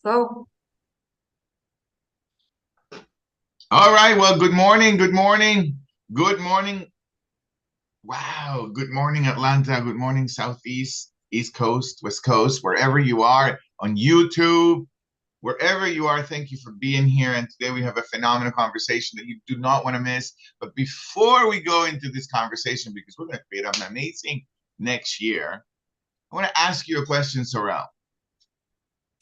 So, All right. Well, good morning. Good morning. Good morning. Wow. Good morning, Atlanta. Good morning, Southeast, East Coast, West Coast, wherever you are on YouTube, wherever you are. Thank you for being here. And today we have a phenomenal conversation that you do not want to miss. But before we go into this conversation, because we're going to create an amazing next year, I want to ask you a question, Saurel.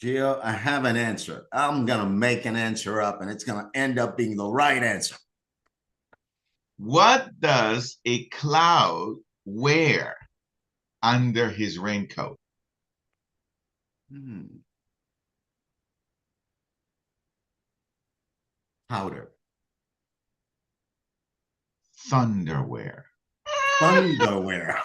Gio, I have an answer. I'm going to make an answer up, and it's going to end up being the right answer. What does a cloud wear under his raincoat? Powder. Thunderwear. Thunderwear.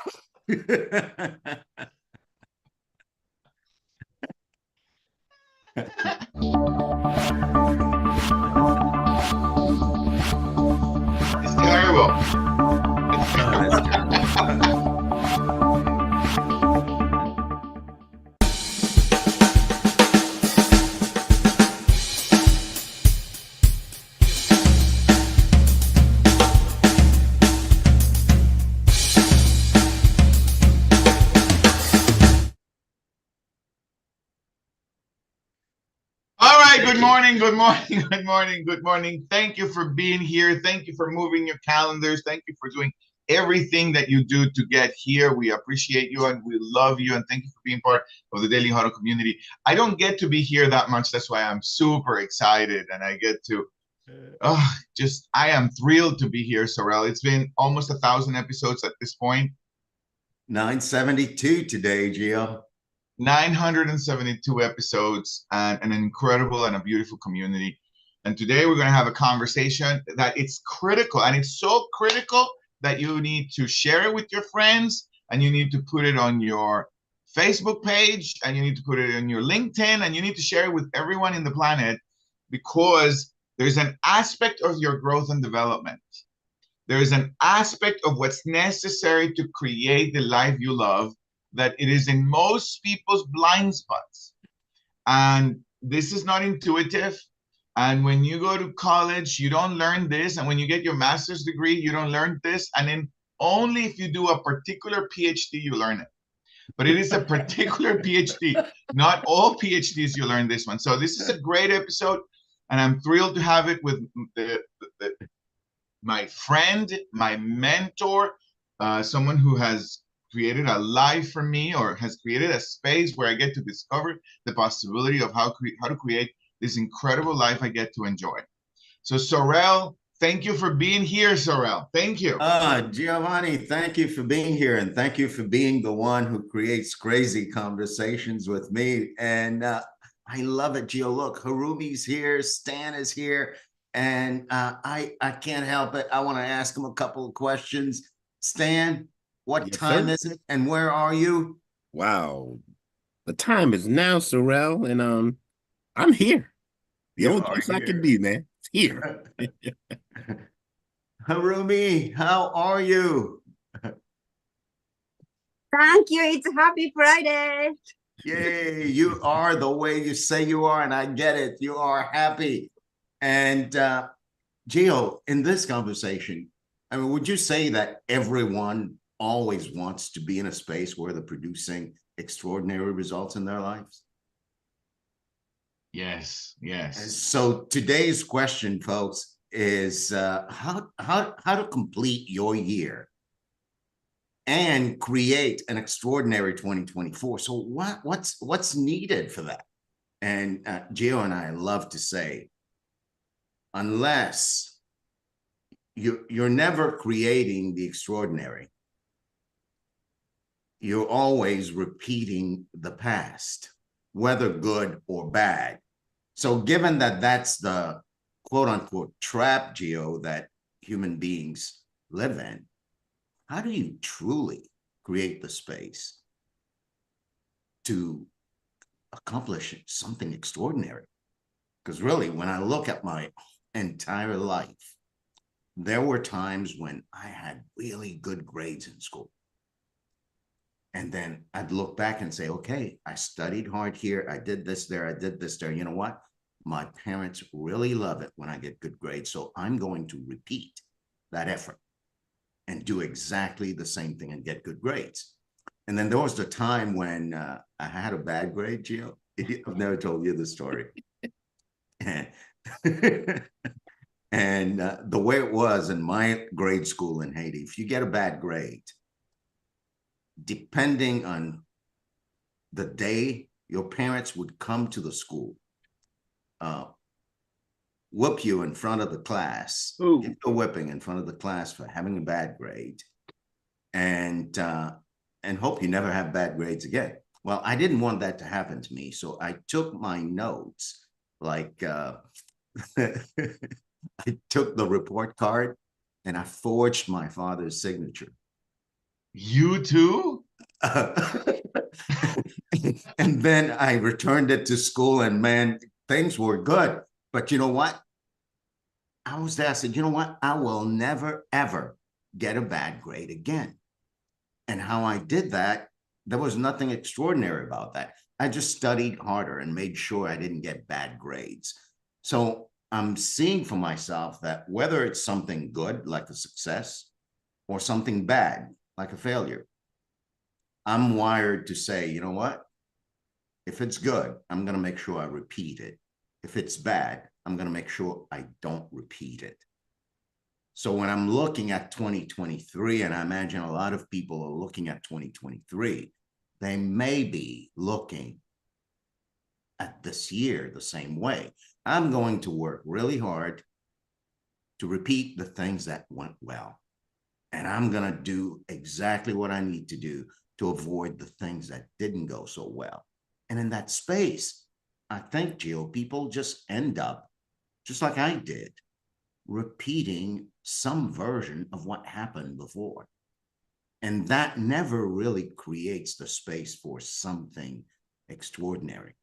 It's terrible. All right, good morning, good morning, good morning, good morning. Thank you for being here. Thank you for moving your calendars. Thank you for doing everything that you do to get here. We appreciate you and we love you. And thank you for being part of the Daily Huddle community. I don't get to be here that much. That's why I'm super excited. And I get to, I am thrilled to be here, Saurel. It's been almost 1,000 episodes at this point. 972 today, Gio. 972 episodes and an incredible and a beautiful community. And today we're going to have a conversation that it's critical, and it's so critical that you need to share it with your friends, and you need to put it on your Facebook page, and you need to put it on your LinkedIn, and you need to share it with everyone in the planet, because there's an aspect of your growth and development. There is an aspect of what's necessary to create the life you love that it is in most people's blind spots. And this is not intuitive. And when you go to college, you don't learn this. And when you get your master's degree, you don't learn this. And then only if you do a particular PhD, you learn it. But it is a particular PhD. Not all PhDs you learn this one. So this is a great episode. And I'm thrilled to have it with my friend, my mentor, someone who has created a life for me, or has created a space where I get to discover the possibility of how to create this incredible life I get to enjoy. So Saurel, thank you for being here, Saurel. Thank you. Giovanni, thank you for being here, and thank you for being the one who creates crazy conversations with me. And I love it, Gio. Look, Harumi's here, Stan is here, and I can't help it. I want to ask him a couple of questions. Stan, what time is it, and where are you? Wow, the time is now, Saurel, and I'm here. The only place I can be, man. It's here. Harumi, how are you? thank you. It's a happy Friday. Yay, you are the way you say you are, and I get it. You are happy. And Gio, in this conversation, I mean, would you say that everyone always wants to be in a space where they're producing extraordinary results in their lives? Yes, yes. And so today's question, folks, is how to complete your year and create an extraordinary 2024. So what's needed for that? And Gio and I love to say, unless you're never creating the extraordinary, you're always repeating the past, whether good or bad. So given that that's the quote unquote trap, Gio, that human beings live in, how do you truly create the space to accomplish something extraordinary? Because really, when I look at my entire life, there were times when I had really good grades in school. And then I'd look back and say, okay, I studied hard here. I did this there. I did this there. You know what? My parents really love it when I get good grades. So I'm going to repeat that effort and do exactly the same thing and get good grades. And then there was the time when I had a bad grade, Gio. I've never told you the story. And, and the way it was in my grade school in Haiti, if you get a bad grade, depending on the day, your parents would come to the school, whoop you in front of the class, give you a whipping in front of the class for having a bad grade, and hope you never have bad grades again. Well, I didn't want that to happen to me, so I took my notes, like I took the report card and I forged my father's signature. You too? And then I returned it to school, and man, things were good. But you know what? I was there. I said, you know what? I will never, ever get a bad grade again. And how I did that, there was nothing extraordinary about that. I just studied harder and made sure I didn't get bad grades. So I'm seeing for myself that whether it's something good, like a success, or something bad, like a failure, I'm wired to say, you know what? If it's good, I'm going to make sure I repeat it. If it's bad, I'm going to make sure I don't repeat it. So when I'm looking at 2023, and I imagine a lot of people are looking at 2023, they may be looking at this year the same way. I'm going to work really hard to repeat the things that went well. And I'm going to do exactly what I need to do to avoid the things that didn't go so well. And in that space, I think, Gio, people just end up, just like I did, repeating some version of what happened before. And that never really creates the space for something extraordinary.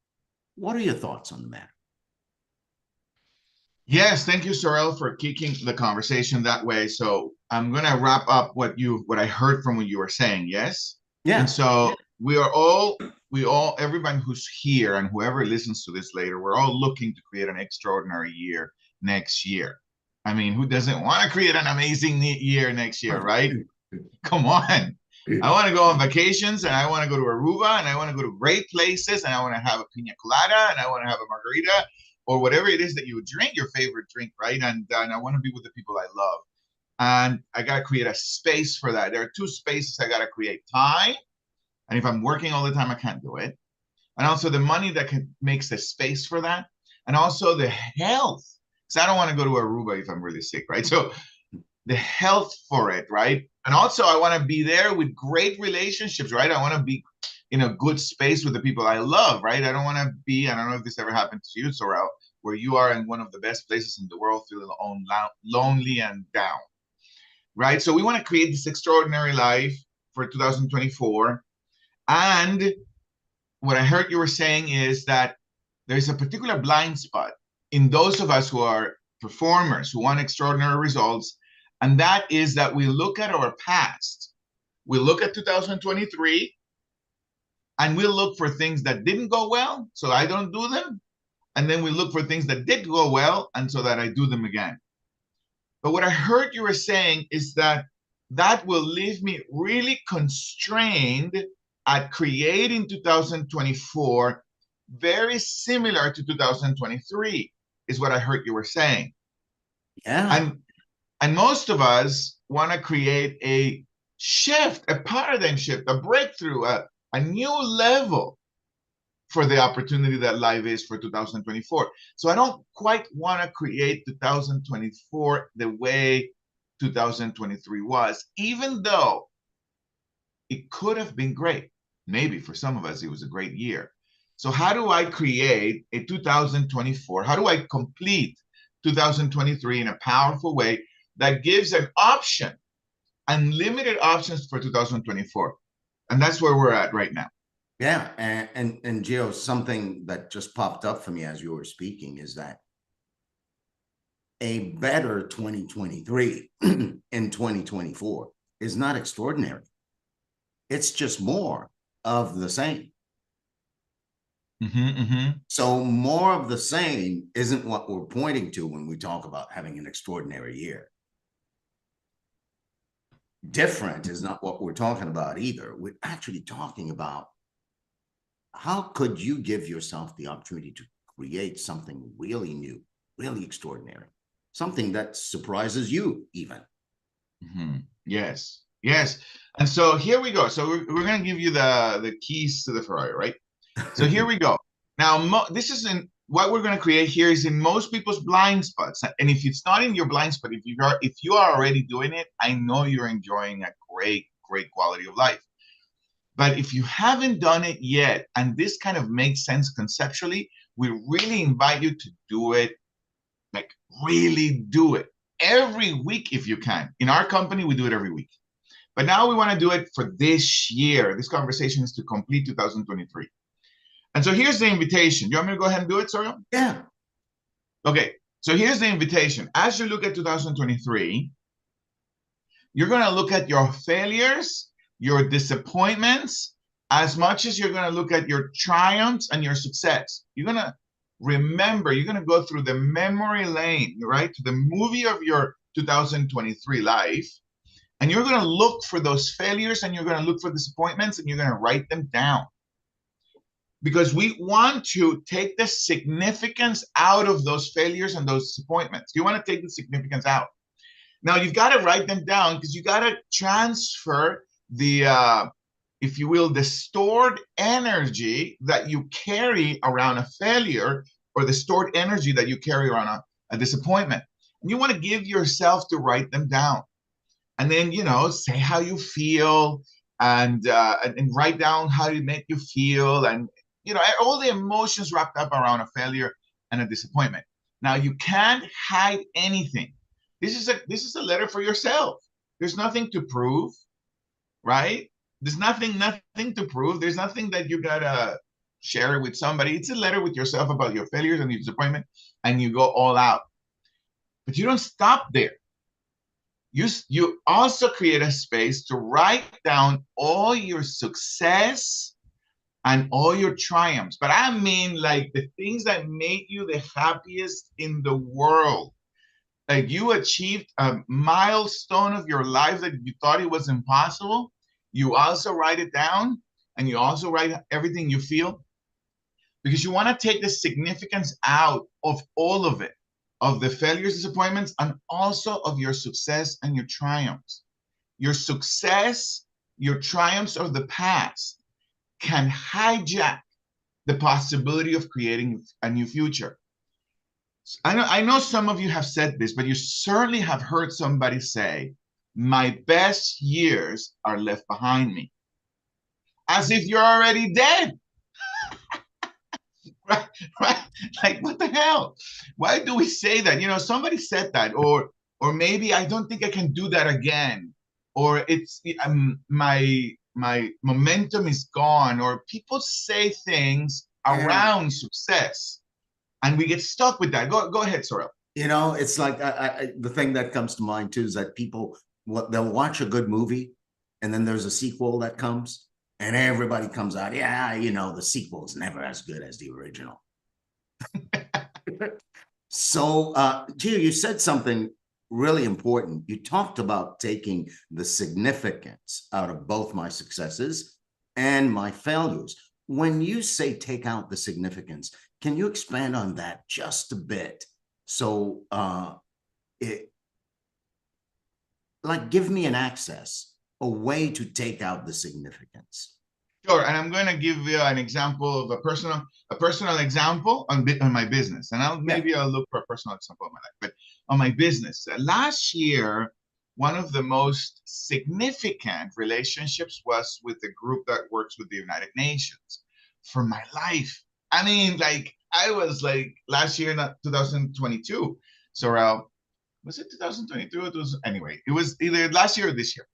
What are your thoughts on the matter? Yes, thank you, Saurel, for kicking the conversation that way. So I'm gonna wrap up what I heard from what you were saying. Yes. Yeah. And so we all, everyone who's here and whoever listens to this later, we're all looking to create an extraordinary year next year. I mean, who doesn't want to create an amazing year next year, right? Come on. I want to go on vacations, and I want to go to Aruba, and I want to go to great places, and I want to have a pina colada, and I want to have a margarita, or whatever it is that you drink, your favorite drink, right? And I want to be with the people I love. And I got to create a space for that. There are two spaces I got to create: time. And if I'm working all the time, I can't do it. And also the money that makes the space for that. And also the health. Because I don't want to go to Aruba if I'm really sick, right? So the health for it, right? And also I want to be there with great relationships, right? I want to be in a good space with the people I love, right? I don't want to be, I don't know if this ever happened to you, Saurel, where you are in one of the best places in the world feeling lonely and down, right? So we want to create this extraordinary life for 2024. And what I heard you were saying is that there's a particular blind spot in those of us who are performers, who want extraordinary results. And that is that we look at our past. We look at 2023 and we look for things that didn't go well, so I don't do them. And then we look for things that did go well, and so that I do them again. But what I heard you were saying is that that will leave me really constrained at creating 2024 very similar to 2023, is what I heard you were saying. Yeah. And most of us want to create a shift, a paradigm shift, a breakthrough, a new level for the opportunity that life is for 2024. So I don't quite want to create 2024 the way 2023 was, even though it could have been great. Maybe for some of us, it was a great year. So how do I create a 2024? How do I complete 2023 in a powerful way that gives an option, unlimited options for 2024? And that's where we're at right now. Yeah. And Gio, something that just popped up for me as you were speaking is that a better 2023 in 2024 is not extraordinary. It's just more of the same. Mm-hmm, mm-hmm. So more of the same isn't what we're pointing to when we talk about having an extraordinary year. Different is not what we're talking about either. We're actually talking about how could you give yourself the opportunity to create something really new, really extraordinary, something that surprises you even. Mm-hmm. Yes, yes. And so here we go. So we're going to give you the keys to the Ferrari, right? So here we go. Now, this isn't what we're going to create here is in most people's blind spots. And if it's not in your blind spot, if you are already doing it, I know you're enjoying a great quality of life. But if you haven't done it yet, and this kind of makes sense conceptually, we really invite you to do it, like really do it every week if you can. In our company, we do it every week. But now we want to do it for this year. This conversation is to complete 2023. And so here's the invitation. You want me to go ahead and do it, Saurel? Yeah. Okay. So here's the invitation. As you look at 2023, you're going to look at your failures, your disappointments, as much as you're going to look at your triumphs and your success. You're going to remember, you're going to go through the memory lane, right, to the movie of your 2023 life. And you're going to look for those failures and you're going to look for disappointments and you're going to write them down. Because we want to take the significance out of those failures and those disappointments. You want to take the significance out. Now, you've got to write them down because you got to transfer the, if you will, the stored energy that you carry around a failure or the stored energy that you carry around a disappointment. And you want to give yourself to write them down. And then, say how you feel and write down how it make you feel and, all the emotions wrapped up around a failure and a disappointment. Now, you can't hide anything. This is a letter for yourself. There's nothing to prove, right? There's nothing to prove. There's nothing that you gotta share with somebody. It's a letter with yourself about your failures and your disappointment, and you go all out. But you don't stop there. You also create a space to write down all your success and all your triumphs. But I mean like the things that made you the happiest in the world. Like you achieved a milestone of your life that you thought it was impossible. You also write it down and you also write everything you feel because you want to take the significance out of all of it, of the failures, disappointments, and also of your success and your triumphs. Your success, your triumphs of the past can hijack the possibility of creating a new future. I know some of you have said this, but you certainly have heard somebody say, my best years are left behind me. As if you're already dead. Right? Like, what the hell? Why do we say that? Somebody said that, or maybe I don't think I can do that again, or it's my momentum is gone, or people say things around success, and we get stuck with that. Go ahead, Saurel. It's like the thing that comes to mind too is that people they'll watch a good movie, and then there's a sequel that comes. And everybody comes out, the sequel is never as good as the original. So, Gio, you said something really important. You talked about taking the significance out of both my successes and my failures. When you say take out the significance, can you expand on that just a bit? So, give me an access, a way to take out the significance. Sure, and I'm going to give you an example of a personal example on my business, and I'll look for a personal example of my life. But on my business, last year, one of the most significant relationships was with the group that works with the United Nations for my life. I mean, I was last year, not 2022. Saurel, was it 2022? It was either last year or this year.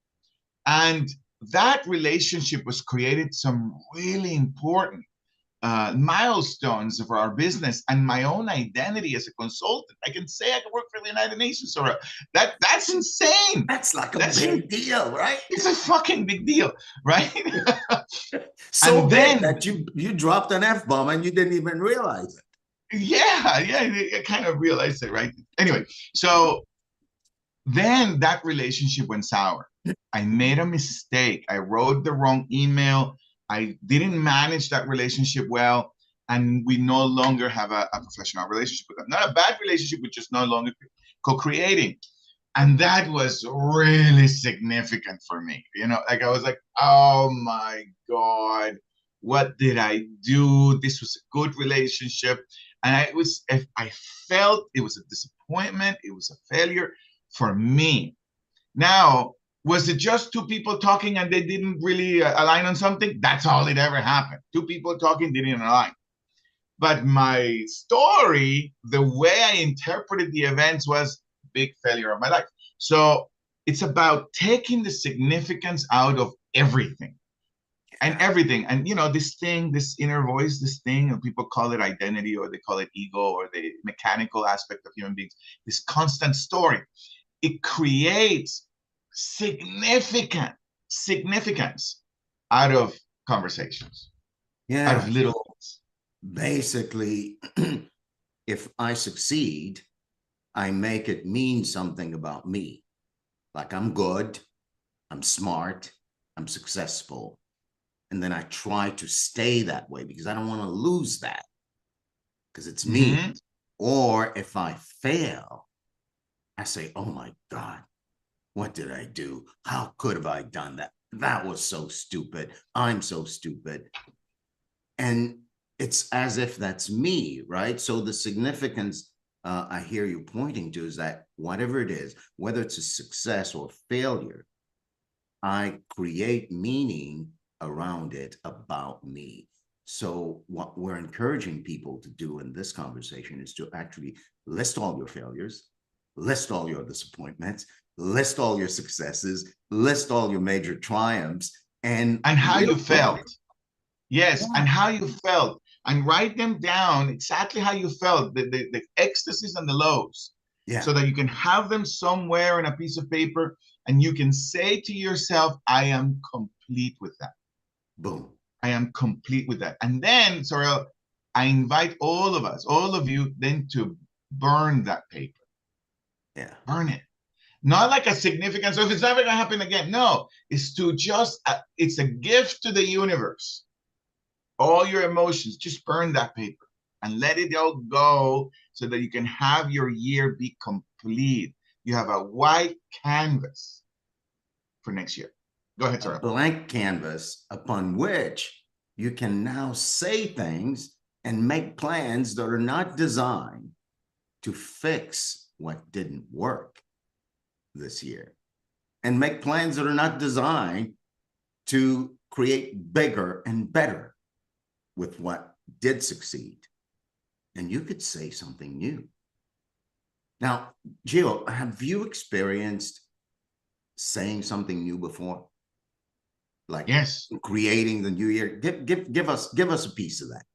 And that relationship was created some really important milestones of our business and my own identity as a consultant. I can say I can work for the United Nations, or that's insane. That's like a big deal, right? It's a fucking big deal, right? So and big then that you dropped an F-bomb and you didn't even realize it. Yeah, I kind of realized it, right? Anyway, so then that relationship went sour. I made a mistake. I wrote the wrong email. I didn't manage that relationship well, and we no longer have a professional relationship with them. Not a bad relationship, but just no longer co-creating. And that was really significant for me. Like I was like, oh my God, what did I do? This was a good relationship. And I felt it was a disappointment. It was a failure for me. Now, was it just two people talking and they didn't really align on something? That's all it ever happened. Two people talking didn't align. But my story, the way I interpreted the events, was big failure of my life. So it's about taking the significance out of everything. And everything. And, this thing, this inner voice, this thing, and people call it identity, or they call it ego, or the mechanical aspect of human beings, this constant story. It creates significance out of conversations, out of little things. Basically, if I succeed, I make it mean something about me. Like I'm good, I'm smart, I'm successful. And then I try to stay that way because I don't want to lose that because it's me. Mm-hmm. Or if I fail, I say, oh my God, what did I do? How could have I done that? That was so stupid. I'm so stupid. And it's as if that's me, right? So the significance I hear you pointing to is that whatever it is, whether it's a success or failure, I create meaning around it about me. So what we're encouraging people to do in this conversation is to actually list all your failures, list all your disappointments, list all your successes, list all your major triumphs, and how you felt. Yes, yeah. And how you felt. And write them down exactly how you felt, the ecstasies and the lows. Yeah. So that you can have them somewhere in a piece of paper and you can say to yourself, I am complete with that. Boom. I am complete with that. And then, Saurel, I invite all of us, all of you, then to burn that paper. Yeah. Burn it. Not like a significance, so if it's never going to happen again. No, it's to just, it's a gift to the universe. All your emotions, just burn that paper and let it all go so that you can have your year be complete. You have a white canvas for next year. Go ahead, Saurel. A blank canvas upon which you can now say things and make plans that are not designed to fix what didn't work this year, and make plans that are not designed to create bigger and better with what did succeed. And you could say something new. Now, Gio, have you experienced saying something new before? Like, yes, creating the new year. Give us a piece of that.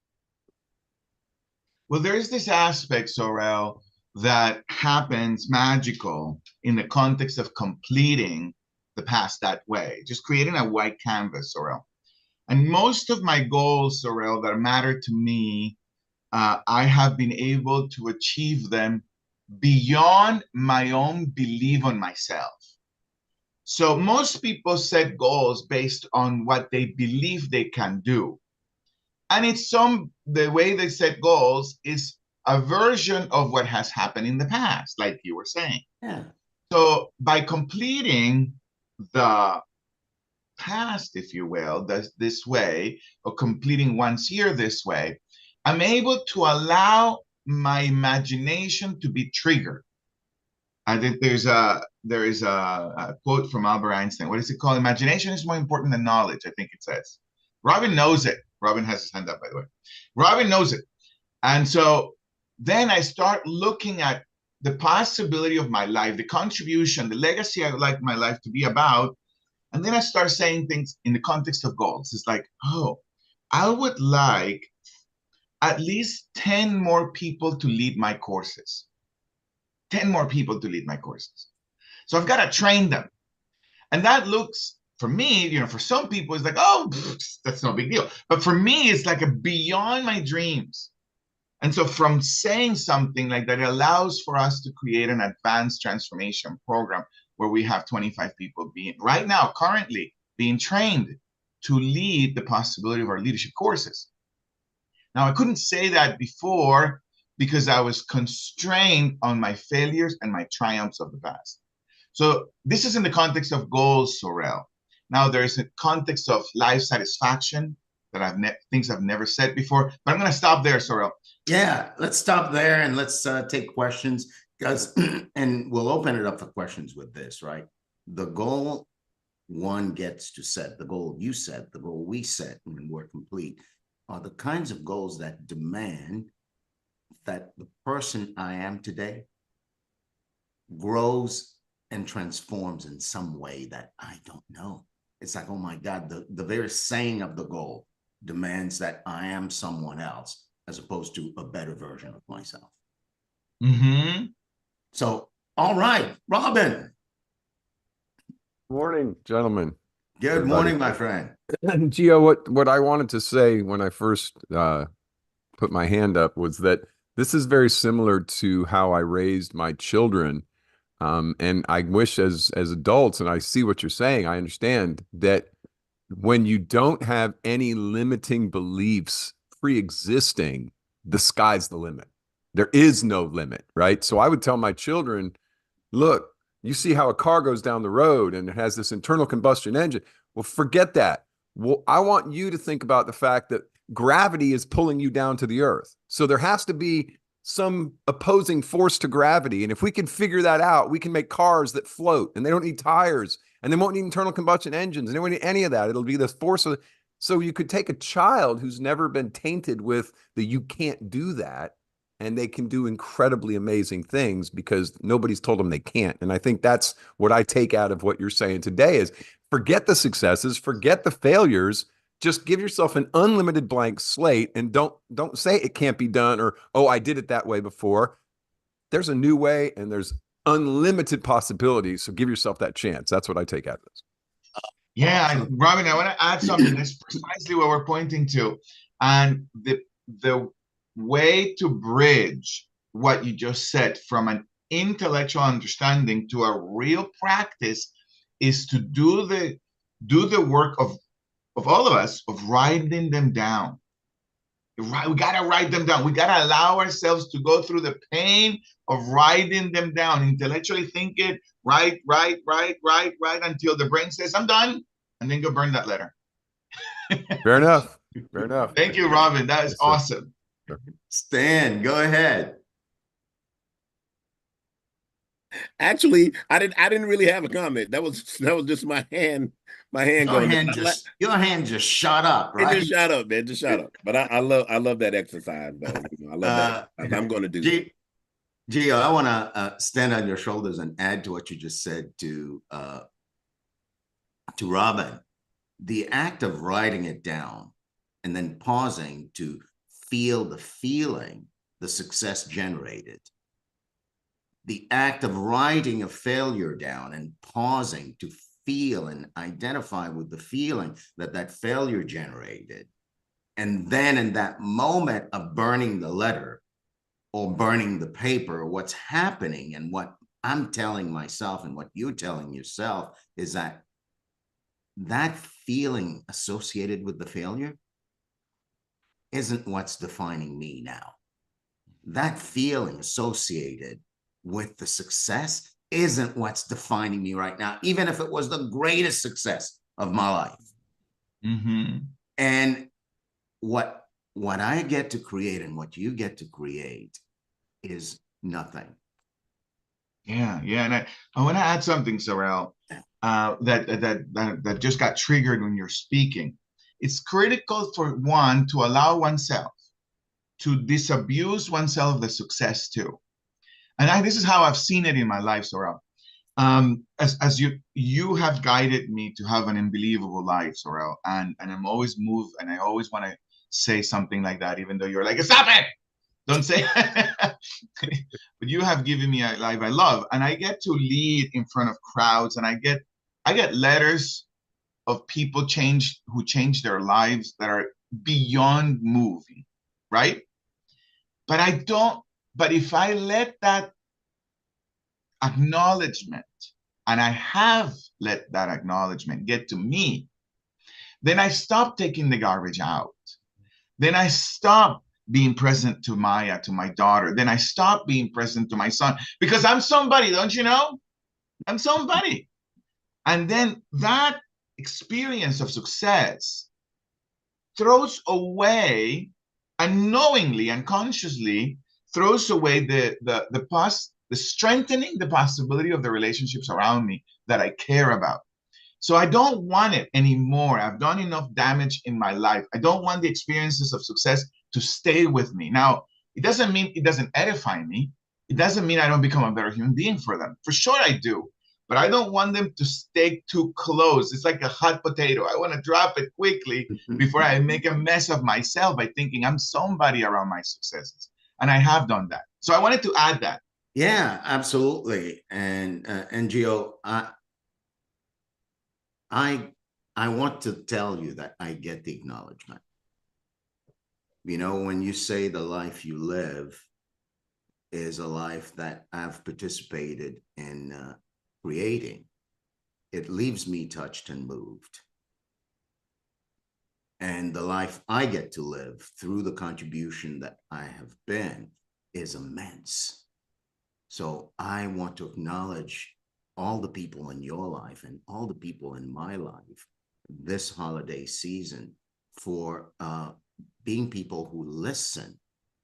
Well, there's this aspect, Saurel, that happens magical in the context of completing the past that way, just creating a white canvas, Saurel. And most of my goals, Saurel, that matter to me, I have been able to achieve them beyond my own belief on myself. So most people set goals based on what they believe they can do. And the way they set goals is a version of what has happened in the past, like you were saying. Yeah. So by completing the past, if you will, this way, or completing one's year this way, I'm able to allow my imagination to be triggered. I think there is a quote from Albert Einstein. What is it called? Imagination is more important than knowledge, I think it says. Robin knows it. Robin has his hand up, by the way. Robin knows it. And so then I start looking at the possibility of my life, the contribution, the legacy I would like my life to be about. And then I start saying things in the context of goals. It's like, oh, I would like at least 10 more people to lead my courses. 10 more people to lead my courses. So I've got to train them. And that looks, for me, for some people, it's like, oh, that's no big deal. But for me, it's like a beyond my dreams. And so from saying something like that, it allows for us to create an advanced transformation program where we have 25 people right now, currently being trained to lead the possibility of our leadership courses. Now, I couldn't say that before because I was constrained on my failures and my triumphs of the past. So this is in the context of goals, Saurel. Now, there is a context of life satisfaction that things I've never said before, but I'm going to stop there, Saurel. Yeah, let's stop there and let's take questions, because, and we'll open it up for questions with this, right? The goal one gets to set, the goal you set, the goal we set when we're complete, are the kinds of goals that demand that the person I am today grows and transforms in some way that I don't know. It's like, oh my God, the very saying of the goal demands that I am someone else as opposed to a better version of myself. Mm-hmm. So, all right, Robin. Morning, gentlemen. Good morning, my friend. Gio, what I wanted to say when I first put my hand up was that this is very similar to how I raised my children. And I wish as adults, and I see what you're saying, I understand that when you don't have any limiting beliefs pre-existing, the sky's the limit. There is no limit, right? So I would tell my children, look, you see how a car goes down the road and it has this internal combustion engine. Well, forget that. Well, I want you to think about the fact that gravity is pulling you down to the earth. So there has to be some opposing force to gravity. And if we can figure that out, we can make cars that float and they don't need tires and they won't need internal combustion engines and they won't need any of that. It'll be this force of, so you could take a child who's never been tainted with the you can't do that, and they can do incredibly amazing things because nobody's told them they can't. And I think that's what I take out of what you're saying today is forget the successes, forget the failures, just give yourself an unlimited blank slate and don't say it can't be done or, oh, I did it that way before. There's a new way and there's unlimited possibilities. So give yourself that chance. That's what I take out of this. Yeah, Robin, I want to add something. That's precisely what we're pointing to. And the way to bridge what you just said from an intellectual understanding to a real practice is to do the work of all of us of writing them down. We got to write them down. We got to allow ourselves to go through the pain of writing them down, intellectually think it, write until the brain says, I'm done, and then go burn that letter. Fair enough. Fair enough. Thank you, Robin. That is awesome. Stan, go ahead. Actually, I didn't really have a comment. That was just my hand going. Your hand just shot up, right? It just shot up, man. Just shot up. But I love that exercise, though. I love that. I'm going to do that. Gio, I want to stand on your shoulders and add to what you just said to Robin. The act of writing it down and then pausing to feel the feeling the success generated. The act of writing a failure down and pausing to feel and identify with the feeling that failure generated. And then in that moment of burning the letter or burning the paper, what's happening and what I'm telling myself and what you're telling yourself is that feeling associated with the failure isn't what's defining me now. That feeling associated with the success isn't what's defining me right now, even if it was the greatest success of my life. Mm-hmm. And what I get to create and what you get to create is nothing. Yeah. And I want to add something, Saurel, that just got triggered when you're speaking. It's critical for one to allow oneself to disabuse oneself of the success too. And this is how I've seen it in my life, Saurel. As you have guided me to have an unbelievable life, Saurel, and I'm always moved, and I always want to say something like that, even though you're like, stop it, don't say but you have given me a life I love, and I get to lead in front of crowds, and I get letters of people who change their lives that are beyond moving, right? But if I let that acknowledgement, and I have let that acknowledgement get to me, then I stop taking the garbage out. Then I stop being present to Maya, to my daughter. Then I stop being present to my son, because I'm somebody, don't you know? I'm somebody. And then that experience of success throws away, unknowingly and consciously throws away the strengthening the possibility of the relationships around me that I care about. So I don't want it anymore. I've done enough damage in my life. I don't want the experiences of success to stay with me. Now, it doesn't mean it doesn't edify me. It doesn't mean I don't become a better human being for them. For sure I do. But I don't want them to stay too close. It's like a hot potato. I want to drop it quickly before I make a mess of myself by thinking I'm somebody around my successes. And I have done that. So I wanted to add that. Yeah, absolutely. And Gio, I want to tell you that I get the acknowledgement. You know, when you say the life you live is a life that I've participated in creating, it leaves me touched and moved. And the life I get to live through the contribution that I have been is immense. So I want to acknowledge all the people in your life and all the people in my life this holiday season for being people who listen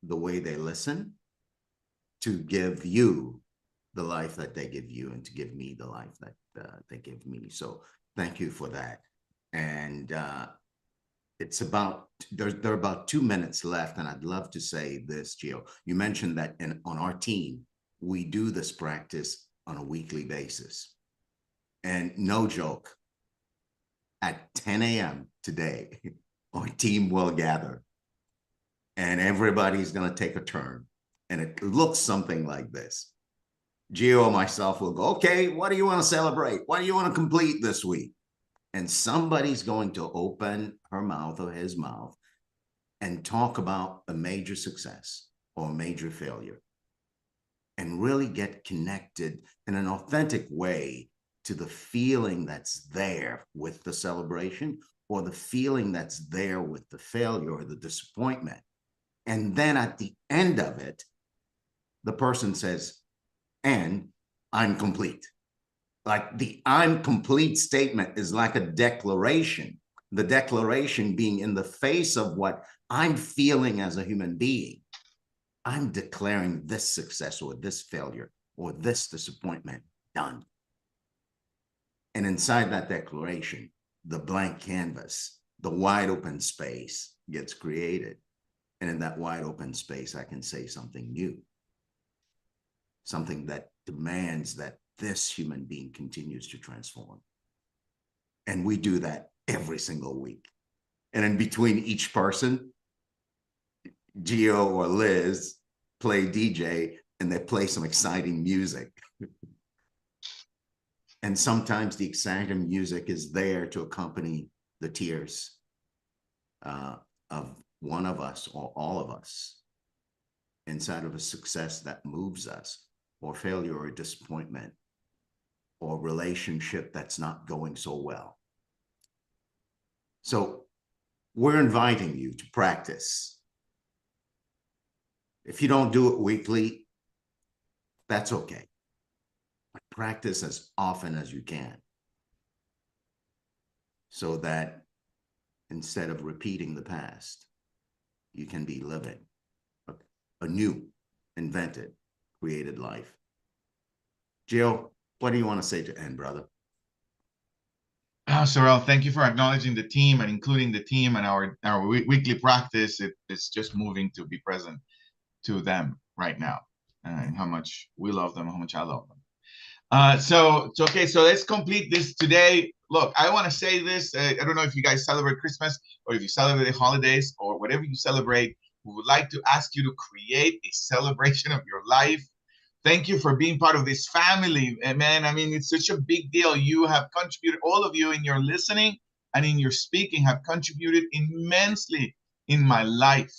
the way they listen to give you the life that they give you and to give me the life that they give me. So thank you for that. And it's about, there are about 2 minutes left, and I'd love to say this, Gio. You mentioned that on our team, we do this practice on a weekly basis. And no joke, at 10 a.m. today, our team will gather and everybody's going to take a turn. And it looks something like this. Gio and myself will go, okay, what do you want to celebrate? What do you want to complete this week? And somebody's going to open her mouth or his mouth and talk about a major success or a major failure and really get connected in an authentic way to the feeling that's there with the celebration or the feeling that's there with the failure or the disappointment. And then at the end of it, the person says, and I'm complete. Like the I'm complete statement is like a declaration. The declaration being in the face of what I'm feeling as a human being. I'm declaring this success or this failure or this disappointment done. And inside that declaration, the blank canvas, the wide open space gets created. And in that wide open space, I can say something new, something that demands that this human being continues to transform. And we do that every single week. And in between each person, Gio or Liz play DJ and they play some exciting music. And sometimes the exciting music is there to accompany the tears of one of us or all of us inside of a success that moves us, or failure or disappointment, or relationship that's not going so well. So we're inviting you to practice. If you don't do it weekly, that's okay. But practice as often as you can so that instead of repeating the past, you can be living a new, invented, created life. Gio, what do you want to say to end, brother? Saurel, thank you for acknowledging the team and including the team and our weekly practice. It's just moving to be present to them right now and how much we love them, how much I love them. So let's complete this today. look, I want to say this. I don't know if you guys celebrate Christmas or if you celebrate the holidays or whatever you celebrate. We would like to ask you to create a celebration of your life. Thank you for being part of this family. And man, I mean, it's such a big deal. You have contributed, all of you in your listening and in your speaking have contributed immensely in my life.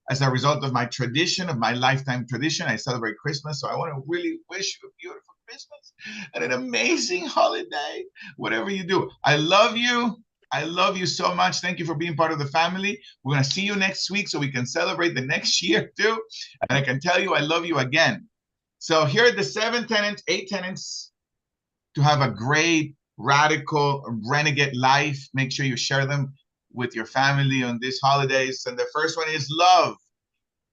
As a result of my tradition, of my lifetime tradition, I celebrate Christmas. So I want to really wish you a beautiful Christmas and an amazing holiday, whatever you do. I love you. I love you so much. Thank you for being part of the family. We're going to see you next week so we can celebrate the next year too. And I can tell you I love you again. So here are the 7 tenets, 8 tenets to have a great, radical, renegade life. Make sure you share them with your family on these holidays. And the first one is love.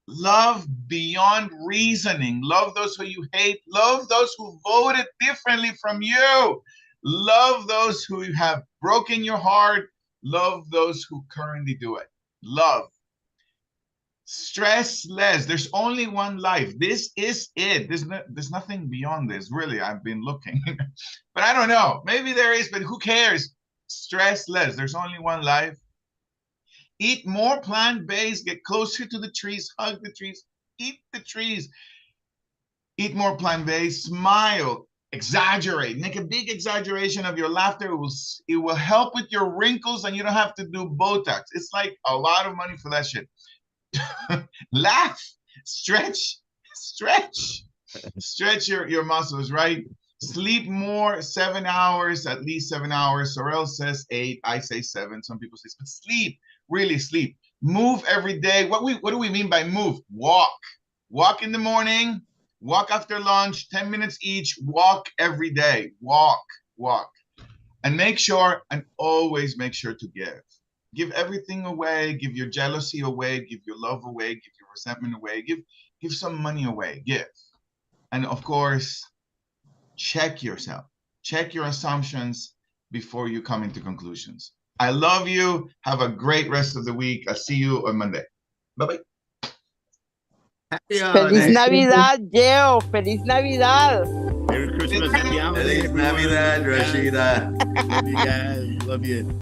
Love beyond reasoning. Love those who you hate. Love those who voted differently from you. Love those who have broken your heart. Love those who currently do it. Love. Stress less. There's only one life. This is it. There's nothing beyond this, really. I've been looking. But I don't know. Maybe there is, but who cares? Stress less. There's only one life. Eat more plant-based. Get closer to the trees. Hug the trees. Eat the trees. Eat more plant-based. Smile. Exaggerate. Make a big exaggeration of your laughter. It will help with your wrinkles and you don't have to do Botox. It's like a lot of money for that shit. Laugh, stretch your muscles, right? Sleep more, 7 hours, at least 7 hours. Saurel says 8, I say 7. Some people say, but sleep, really sleep. Move every day. What do we mean by move? Walk in the morning, walk after lunch, 10 minutes each. Walk every day. Walk, and make sure, and always make sure to give. Give everything away. Give your jealousy away. Give your love away. Give your resentment away. Give some money away. Give. And of course, check yourself. Check your assumptions before you come into conclusions. I love you. Have a great rest of the week. I'll see you on Monday. Bye-bye. Happy Feliz holidays. Navidad, Geo. Feliz Navidad. Merry Christmas, happy holidays. Feliz Navidad, Rashida. Love you guys. Love you.